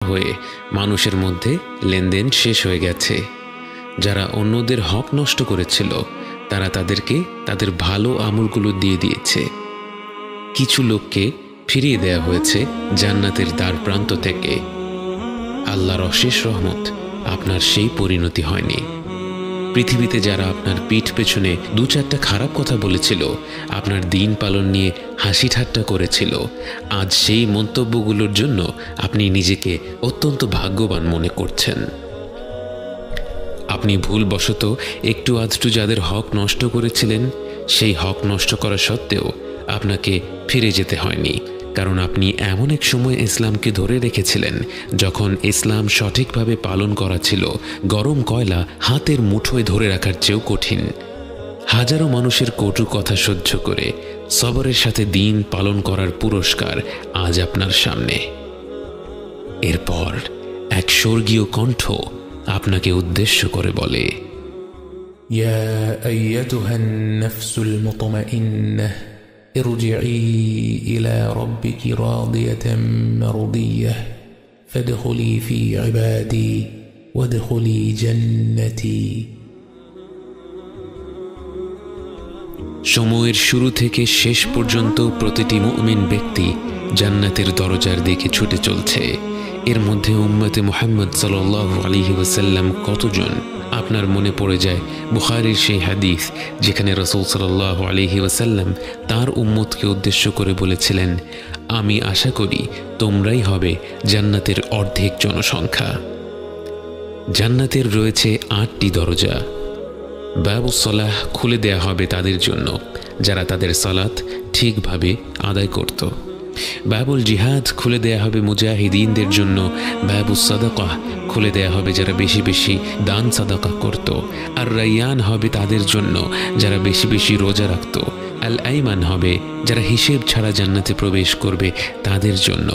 হয়ে মানুষের মধ্যে লেনদেন শেষ হয়ে গেছে। যারা অন্যদের হক নষ্ট করেছিল তারা তাদেরকে তাদের ভালো আমলগুলো দিয়ে দিয়েছে। কিছু লোককে ফিরিয়ে দেয়া হয়েছে জান্নাতের দ্বার প্রান্ত থেকে। আল্লাহর অশেষ রহমত আপনার সেই পরিণতি হয়নি। পৃথিবীতে যারা আপনার পিঠ পেছনে দু চারটা খারাপ কথা বলেছিল, আপনার দিন পালন নিয়ে হাসি ঠাট্টা করেছিল, আজ সেই মন্তব্যগুলোর জন্য আপনি নিজেকে অত্যন্ত ভাগ্যবান মনে করছেন। আপনি ভুলবশত একটু আধটু যাদের হক নষ্ট করেছিলেন, সেই হক নষ্ট করা সত্ত্বেও আপনাকে ফিরে যেতে হয়নি, কারণ আপনি এমন এক সময় ইসলামকে ধরে রেখেছিলেন যখন ইসলাম সঠিকভাবে পালন করা ছিল গরম কয়লা হাতের মুঠোয় ধরে রাখার চেয়েও কঠিন। হাজারো মানুষের কটু কথা সহ্য করে সবরের সাথে দিন পালন করার পুরস্কার আজ আপনার সামনে। এরপর এক স্বর্গীয় কণ্ঠ আপনাকে উদ্দেশ্য করে বলে, ইয়া আইয়াতুহান নাফসুল মুতমাইন্নাহ ارجعي إلى ربك راضية مرضية فادخلي في عبادي وادخلي جنتي। সময়ের শুরু থেকে শেষ পর্যন্ত প্রতিটি মুমিন ব্যক্তি জান্নাতের দরজার দিকে ছুটে চলছে। এর মধ্যে উম্মতে মুহাম্মদ সাল্লাল্লাহু আলাইহি ওয়াসাল্লাম কতজন? আপনার মনে পড়ে যায় বুখারীর সেই হাদিস যেখানে রাসূল সাল্লাল্লাহু আলাইহি ওয়াসাল্লাম তার উম্মতকে উদ্দেশ্য করে বলেছিলেন, আমি আশা করি তোমরাই হবে জান্নাতের অর্ধেক জনসংখ্যা। জান্নাতের রয়েছে 8টি দরজা। বাবুস সালাহ খুলে দেয়া হবে তাদের জন্য যারা তাদের সালাত ঠিকভাবে আদায় করত। বাবুল জিহাদ খুলে দেয়া হবে মুজাহিদিনদের জন্য। বাবুস সাদাকাহ খুলে দেয়া হবে যারা বেশি বেশি দান সাদাকা করত। আর রাইয়ান হবে তাদের জন্য যারা বেশি বেশি রোজা রাখত। আল আইমান হবে যারা হিসেব ছাড়া জান্নাতে প্রবেশ করবে তাদের জন্য।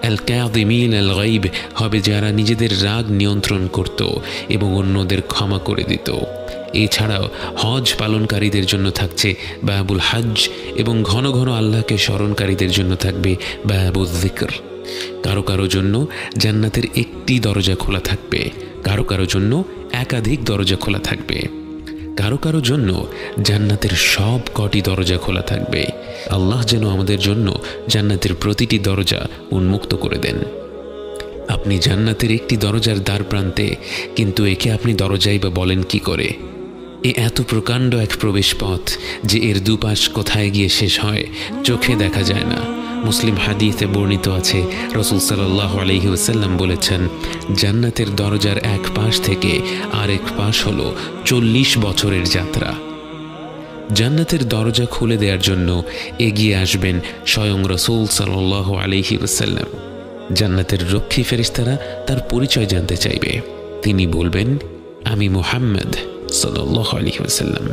আল কাযিমিন আল গায়ব হবে যারা নিজেদের রাগ নিয়ন্ত্রণ করত এবং অন্যদের ক্ষমা করে দিত। এছাড়াও হজ পালনকারীদের জন্য থাকছে বাবুল হজ এবং ঘন ঘন আল্লাহকে স্মরণকারীদের জন্য থাকবে বাবুল যিকর। কারো কারো জন্য জান্নাতের একটি দরজা খোলা থাকবে, কারো কারো জন্য একাধিক দরজা খোলা থাকবে, কারো কারো জন্য জান্নাতের সব কটি দরজা খোলা থাকবে। আল্লাহ যেন আমাদের জন্য জান্নাতের প্রতিটি দরজা উন্মুক্ত করে দেন। আপনি জান্নাতের একটি দরজার দ্বার প্রান্তে, কিন্তু একে আপনি দরজাই বা বলেন কি করে? এ এত প্রকাণ্ড এক প্রবেশ পথ যে এর দুপাশ কোথায় গিয়ে শেষ হয় চোখে দেখা যায় না। মুসলিম হাদিসে বর্ণিত আছে, রাসূল সাল্লাল্লাহু আলাইহি ওয়াসাল্লাম বলেছেন, জান্নাতের দরজার এক পাশ থেকে আরেক পাশ হলো 40 বছরের যাত্রা। জান্নাতের দরজা খুলে দেওয়ার জন্য এগিয়ে আসবেন স্বয়ং রাসূল সাল্লাল্লাহু আলাইহি ওয়াসাল্লাম। জান্নাতের রক্ষী ফেরেশতারা তার পরিচয় জানতে চাইবে। তিনি বলবেন, আমি মুহাম্মদ সাল্লাল্লাহু আলাইহি ওয়াসাল্লাম।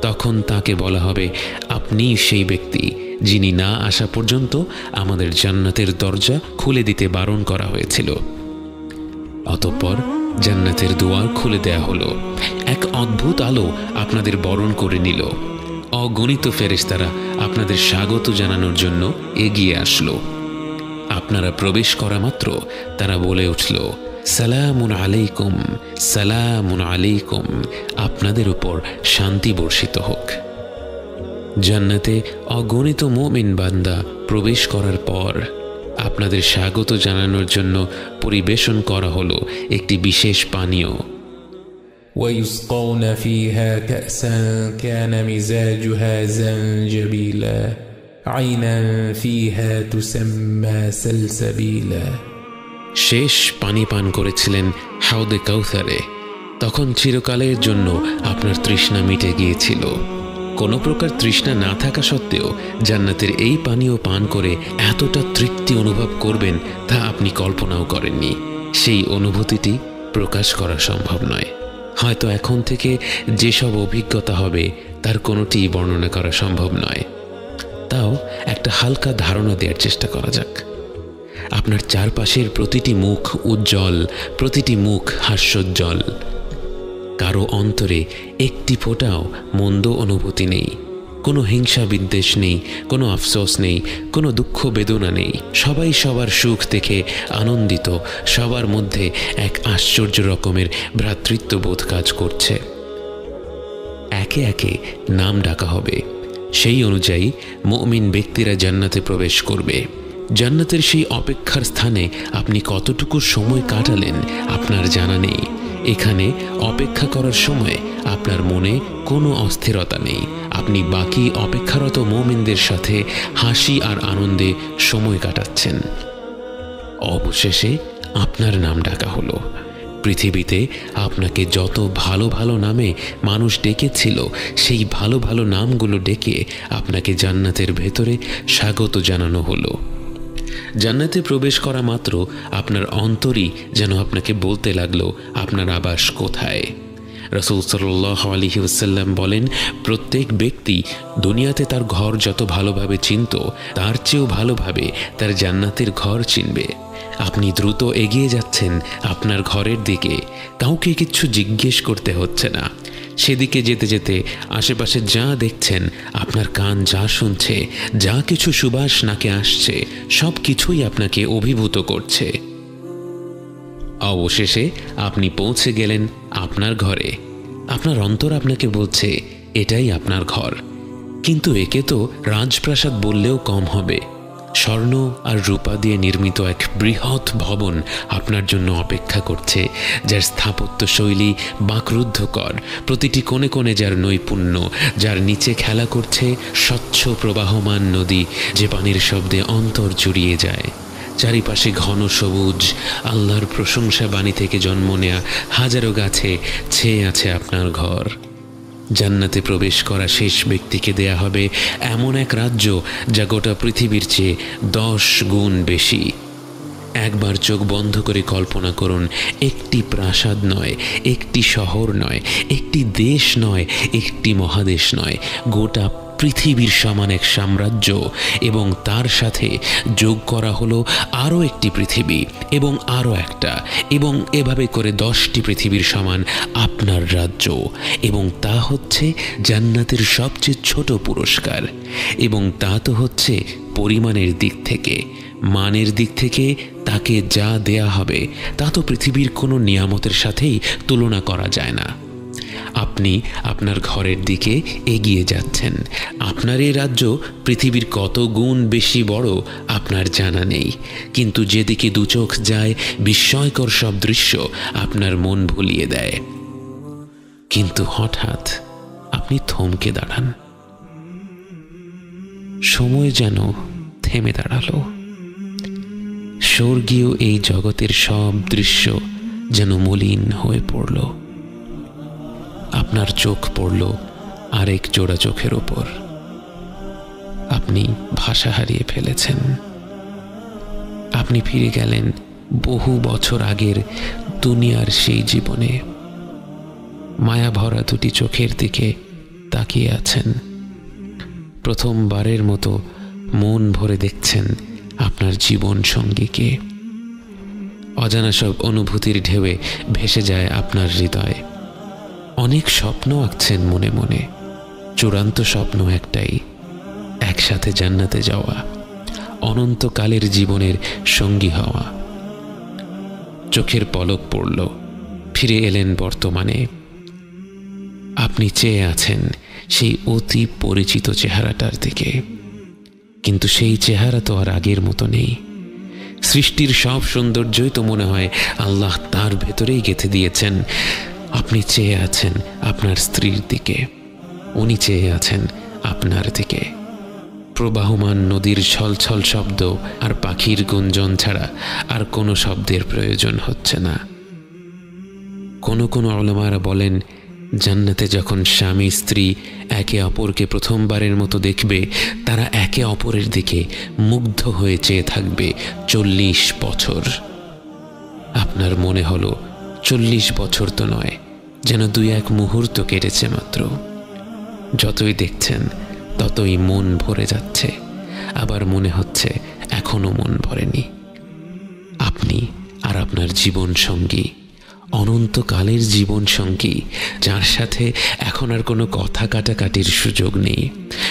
তখন তাকে বলা হবে, আপনি সেই ব্যক্তি যিনি না আসা পর্যন্ত আমাদের জান্নাতের দরজা খুলে দিতে বারণ করা হয়েছিল। অতঃপর জান্নাতের দুয়ার খুলে দেয়া হলো। এক অদ্ভুত আলো আপনাদের বরণ করে নিল। অগণিত ফেরেশতারা আপনাদের স্বাগত জানানোর জন্য এগিয়ে আসলো। আপনারা প্রবেশ করা মাত্র তারা বলে উঠল, সালামুন আলাইকুম, সালামুন আলাইকুম, আপনাদের উপর শান্তি বর্ষিত হোক। জান্নাতে অগণিত মুমিন বান্দা প্রবেশ করার পর আপনাদের স্বাগত জানানোর জন্য পরিবেশন করা হলো একটি বিশেষ পানীয়। ويسقون فيها كأسا كان مزاجها زنجبيلا عينا فيها تسمى سلسبيلا। শেষ পানি পান করেছিলেন হাউদে কাউসারে। তখন চিরকালের জন্য আপনার তৃষ্ণা মিটে গিয়েছিল। কোনো প্রকার তৃষ্ণা না থাকা সত্ত্বেও জান্নাতের এই পানীয় পান করে এতটা তৃপ্তি অনুভব করবেন তা আপনি কল্পনাও করেননি। সেই অনুভূতিটি প্রকাশ করা সম্ভব নয়। হয়তো এখন থেকে যেসব অভিজ্ঞতা হবে তার কোনোটি বর্ণনা করা সম্ভব নয়। তাও একটা হালকা ধারণা দেওয়ার চেষ্টা করা যাক। আপনার চারপাশের প্রতিটি মুখ উজ্জ্বল, প্রতিটি মুখ হাস্যোজ্জ্বল। কারো অন্তরে একটি ফোঁটাও মন্দ অনুভূতি নেই। কোনো হিংসা বিদ্বেষ নেই, কোনো আফসোস নেই, কোনো দুঃখ বেদনা নেই। সবাই সবার সুখ দেখে আনন্দিত, সবার মধ্যে এক আশ্চর্য রকমের ভ্রাতৃত্ববোধ কাজ করছে। একে একে নাম ডাকা হবে, সেই অনুযায়ী মুমিন ব্যক্তিরা জান্নাতে প্রবেশ করবে। জান্নাতের সেই অপেক্ষার স্থানে আপনি কতটুকু সময় কাটালেন আপনার জানা নেই। এখানে অপেক্ষা করার সময় আপনার মনে কোনো অস্থিরতা নেই। আপনি বাকি অপেক্ষারত মুমিনদের সাথে হাসি আর আনন্দে সময় কাটাচ্ছেন। অবশেষে আপনার নাম ডাকা হলো। পৃথিবীতে আপনাকে যত ভালো ভালো নামে মানুষ ডেকেছিল, সেই ভালো ভালো নামগুলো ডেকে আপনাকে জান্নাতের ভেতরে স্বাগত জানানো হলো। জান্নাতে প্রবেশ করা মাত্র আপনার অন্তরই যেন আপনাকে বলতে লাগলো আপনার আবাস কোথায়। রাসূল সাল্লাল্লাহু আলাইহি ওয়াসাল্লাম বলেন, প্রত্যেক ব্যক্তি দুনিয়াতে তার ঘর যত ভালোভাবে চিনত, তার চেয়েও ভালোভাবে তার জান্নাতের ঘর চিনবে। আপনি দ্রুত এগিয়ে যাচ্ছেন আপনার ঘরের দিকে, কাউকে কিছু জিজ্ঞেস করতে হচ্ছে না। সেদিকে যেতে যেতে আশেপাশে যা দেখছেন, আপনার কান যা শুনছে, যা কিছু সুবাস নাকে আসছে, সব কিছুই আপনাকে অভিভূত করছে। অবশেষে আপনি পৌঁছে গেলেন আপনার ঘরে। আপনার অন্তর আপনাকে বলছে এটাই আপনার ঘর। কিন্তু একে তো রাজপ্রাসাদ বললেও কম হবে। স্বর্ণ আর রূপা দিয়ে নির্মিত এক বৃহৎ ভবন আপনার জন্য অপেক্ষা করছে, যার স্থাপত্য শৈলী বাকরুদ্ধকর, প্রতিটি কোণে কোণে যার নৈপুণ্য, যার নিচে খেলা করছে স্বচ্ছ প্রবাহমান নদী, যে পানির শব্দে অন্তর জুড়িয়ে যায়। চারিপাশে ঘন সবুজ, আল্লাহর প্রশংসা বাণী থেকে জন্ম নেয়া হাজারো গাছে ছেয়ে আছে আপনার ঘর। জান্নাতে প্রবেশ করা শেষ ব্যক্তিকে দেয়া হবে এমন এক রাজ্য যা গোটা পৃথিবীর চেয়ে 10 গুণ বেশি। একবার চোখ বন্ধ করে কল্পনা করুন, একটি প্রাসাদ নয়, একটি শহর নয়, একটি দেশ নয়, একটি মহাদেশ নয়, গোটা পৃথিবীর সমান এক সাম্রাজ্য, এবং তার সাথে যোগ করা হলো আরও একটি পৃথিবী এবং আরও একটা, এবং এভাবে করে 10টি পৃথিবীর সমান আপনার রাজ্য। এবং তা হচ্ছে জান্নাতের সবচেয়ে ছোট পুরস্কার। এবং তা তো হচ্ছে পরিমাণের দিক থেকে। মানের দিক থেকে তাকে যা দেয়া হবে তা তো পৃথিবীর কোনো নিয়ামতের সাথেই তুলনা করা যায় না। আপনি আপনার ঘরের দিকে এগিয়ে যাচ্ছেন। আপনার এই রাজ্য পৃথিবীর কত গুণ বেশি বড় আপনার জানা নেই, কিন্তু যেদিকে দু চোখ যায় বিস্ময়কর সব দৃশ্য আপনার মন ভুলিয়ে দেয়। কিন্তু হঠাৎ আপনি থমকে দাঁড়ান। সময় যেন থেমে দাঁড়ালো। স্বর্গীয় এই জগতের সব দৃশ্য যেন মলিন হয়ে পড়ল। আপনার চোখ পড়ল আরেক জোড়া চোখের ওপর। আপনি ভাষা হারিয়ে ফেলেছেন। আপনি ফিরে গেলেন বহু বছর আগের দুনিয়ার সেই জীবনে। মায়া ভরা দুটি চোখের দিকে তাকিয়ে আছেন। প্রথমবারের মতো মন ভরে দেখছেন আপনার জীবন সঙ্গীকে। অজানা সব অনুভূতির ঢেউয়ে ভেসে যায় আপনার হৃদয়। অনেক স্বপ্ন আঁকছেন মনে মনে। চূড়ান্ত স্বপ্ন একটাই, একসাথে জান্নাতে যাওয়া, অনন্তকালের জীবনের সঙ্গী হওয়া। চোখের পলক পড়ল, ফিরে এলেন বর্তমানে। আপনি চেয়ে আছেন সেই অতি পরিচিত চেহারাটার দিকে, কিন্তু সেই চেহারা তো আর আগের মতো নেই। সৃষ্টির সব সৌন্দর্যই তো মনে হয় আল্লাহ তার ভেতরেই গেঁথে দিয়েছেন। আপনি চেয়ে আছেন আপনার স্ত্রীর দিকে, উনি চেয়ে আছেন আপনার দিকে। প্রবাহমান নদীর ছলছল শব্দ আর পাখির গুঞ্জন ছাড়া আর কোনো শব্দের প্রয়োজন হচ্ছে না। কোনো কোনো উলামারা বলেন, জান্নাতে যখন স্বামী স্ত্রী একে অপরকে প্রথমবারের মতো দেখবে, তারা একে অপরের দিকে মুগ্ধ হয়ে চেয়ে থাকবে 40 বছর। আপনার মনে হলো 40 বছর তো নয়, যেন 2-1 মুহূর্ত কেটেছে মাত্র। যতই দেখছেন ততই মন ভরে যাচ্ছে, আবার মনে হচ্ছে এখনো মন ভরেনি। আপনি আর আপনার জীবন সঙ্গী অনন্তকালের জীবন সঙ্গী, যার সাথে এখন আর কোনো কথা কাটাকাটির সুযোগ নেই,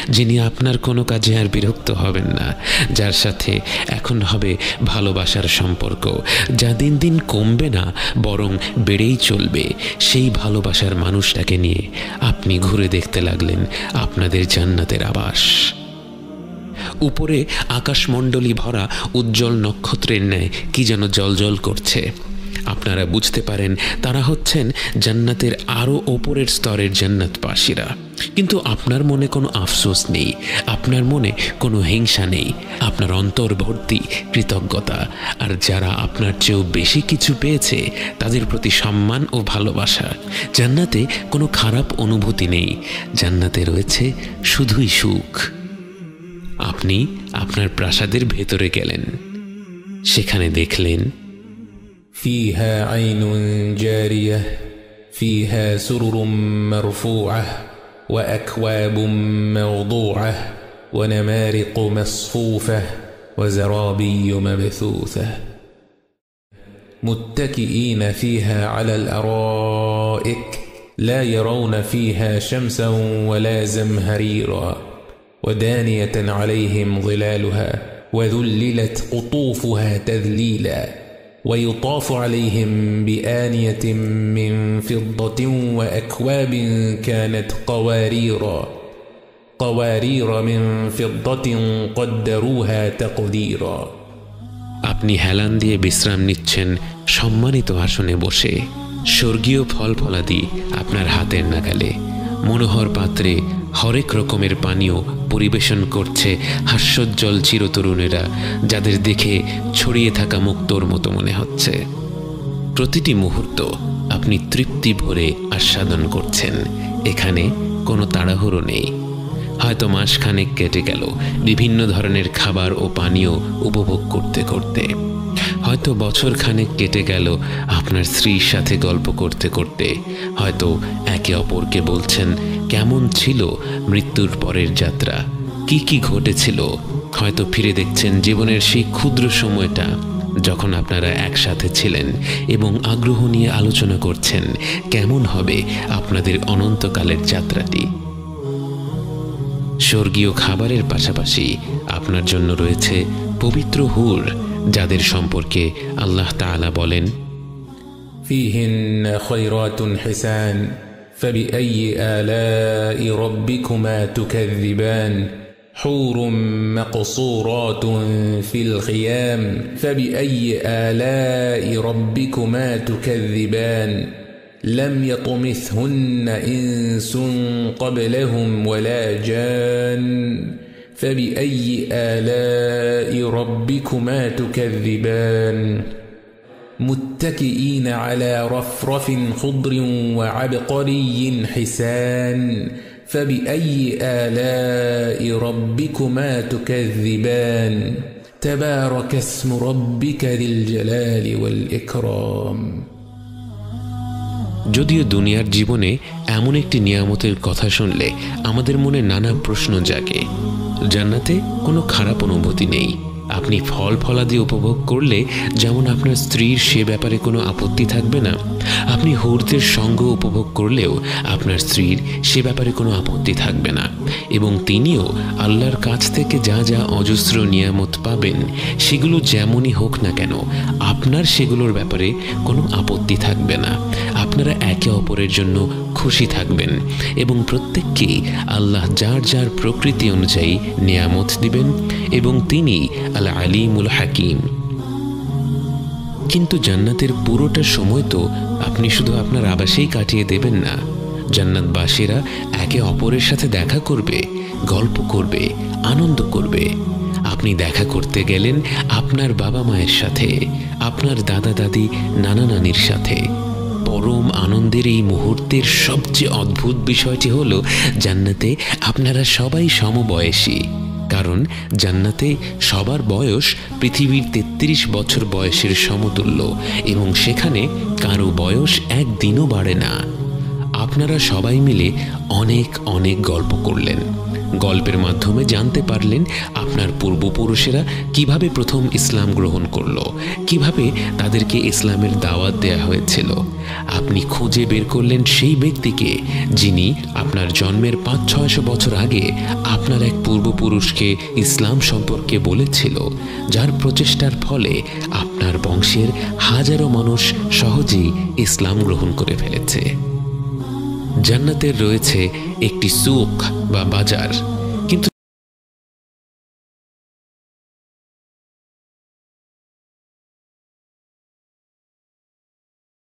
যিনি আপনার কোনো কাজে আর বিরক্ত হবেন না, যার সাথে এখন হবে ভালোবাসার সম্পর্ক, যা দিন দিন কমবে না বরং বেড়েই চলবে। সেই ভালোবাসার মানুষটাকে নিয়ে আপনি ঘুরে দেখতে লাগলেন আপনাদের জান্নাতের আবাস। উপরে আকাশমণ্ডলী ভরা উজ্জ্বল নক্ষত্রের ন্যায় কি যেন জ্বলজ্বল করছে। আপনারা বুঝতে পারেন তারা হচ্ছেন জান্নাতের আরও ওপরের স্তরের জান্নাতবাসীরা। কিন্তু আপনার মনে কোনো আফসোস নেই, আপনার মনে কোনো হিংসা নেই, আপনার অন্তর ভর্তি কৃতজ্ঞতা। আর যারা আপনার চেয়েও বেশি কিছু পেয়েছে তাদের প্রতি সম্মান ও ভালোবাসা। জান্নাতে কোনো খারাপ অনুভূতি নেই, জান্নাতে রয়েছে শুধুই সুখ। আপনি আপনার প্রাসাদের ভেতরে গেলেন, সেখানে দেখলেন فيها عين جارية فيها سرر مرفوعة وأكواب موضوعة ونمارق مصفوفة وزرابي مبثوثة متكئين فيها على الأرائك لا يرون فيها شمسا ولا زمهريرا ودانية عليهم ظلالها وذللت قطوفها تذليلا ويطاف عليهم بآنية من فضة وأكواب كانت قوارير من فضة قدروها تقديرا। আপনি হেলান দিয়ে বিশ্রাম নিচ্ছেন সম্মানিত আসনে বসে। স্বর্গীয় ফল ফলাদি আপনার হাতের নাগালে। মনোহর পাত্রে হরেক রকমের পানীয় পরিবেশন করছে হাস্যোজ্জ্বল চিরতরুণেরা, যাদের দেখে ছড়িয়ে থাকা মুক্তোর মতো মনে হচ্ছে। প্রতিটি মুহূর্ত আপনি তৃপ্তি ভরে আস্বাদন করছেন। এখানে কোনো তাড়াহুড়ো নেই। হয়তো মাসখানেক কেটে গেল বিভিন্ন ধরনের খাবার ও পানীয় উপভোগ করতে করতে। হয়তো বছরখানেক কেটে গেল আপনার স্ত্রীর সাথে গল্প করতে করতে। হয়তো একে অপরকে বলছেন কেমন ছিল মৃত্যুর পরের যাত্রা, কি কি ঘটেছিল। হয়তো ফিরে দেখছেন জীবনের সেই ক্ষুদ্র সময়টা যখন আপনারা একসাথে ছিলেন এবং আগ্রহ নিয়ে আলোচনা করছেন কেমন হবে আপনাদের অনন্তকালের যাত্রাটি। স্বর্গীয় খাবারের পাশাপাশি আপনার জন্য রয়েছে পবিত্র হুর, যাদের সম্পর্কে আল্লাহ তাআলা বলেন فيهن خيرات حسان فبأي آلاء ربكما تكذبان حور مقصورات في الخيام فبأي آلاء ربكما تكذبان لم يطمثهن إنس قبلهم ولا جان فبأي آلاء ربكما تكذبان متكئين على رفرف خضر وعبقري حسان فبأي آلاء ربكما تكذبان تبارك اسم ربك ذي الجلال والإكرام। যদিও দুনিয়ার জীবনে এমন একটি নিয়ামতের কথা শুনলে আমাদের মনে নানা প্রশ্ন জাগে। জান্নাতে কোনো খারাপ অনুভূতি নেই। আপনি ফল ফলাদি উপভোগ করলে যেমন আপনার স্ত্রীর সে ব্যাপারে কোনো আপত্তি থাকবে না, আপনি হুরদের সঙ্গ উপভোগ করলেও আপনার স্ত্রীর সে ব্যাপারে কোনো আপত্তি থাকবে না। এবং তিনিও আল্লাহর কাছ থেকে যা যা অজস্র নিয়ামত পাবেন সেগুলো যেমনই হোক না কেন আপনার সেগুলোর ব্যাপারে কোনো আপত্তি থাকবে না। আপনারা একে অপরের জন্য খুশি থাকবেন এবং প্রত্যেককেই আল্লাহ যার যার প্রকৃতি অনুযায়ী নিয়ামত দিবেন এবং তিনি আল আলিমুল হাকিম। কিন্তু জান্নাতের পুরোটা সময় তো আপনি শুধু আপনার আবাসেই কাটিয়ে দেবেন না। জান্নাতবাসীরা একে অপরের সাথে দেখা করবে, গল্প করবে, আনন্দ করবে। আপনি দেখা করতে গেলেন আপনার বাবা মায়ের সাথে, আপনার দাদা দাদি, নানা নানির সাথে। পরম আনন্দের এই মুহূর্তের সবচেয়ে অদ্ভুত বিষয়টি হলো জান্নাতে আপনারা সবাই সমবয়সী। কারণ জান্নাতে সবার বয়স পৃথিবীর 33 বছর বয়সের সমতুল্য এবং সেখানে কারো বয়স একদিনও বাড়ে না। আপনারা সবাই মিলে অনেক অনেক গল্প করলেন, গল্পের মাধ্যমে জানতে পারলেন আপনার পূর্বপুরুষেরা কিভাবে প্রথম ইসলাম গ্রহণ করলো, কিভাবে তাদেরকে ইসলামের দাওয়াত দেয়া হয়েছিল। আপনি খুঁজে বের করলেন সেই ব্যক্তিকে যিনি আপনার জন্মের 500-600 বছর আগে আপনার এক পূর্বপুরুষকে ইসলাম সম্পর্কে বলেছিল, যার প্রচেষ্টার ফলে আপনার বংশের হাজারো মানুষ সহজেই ইসলাম গ্রহণ করে ফেলেছে। জান্নাতের রয়েছে একটি সুক বা বাজার,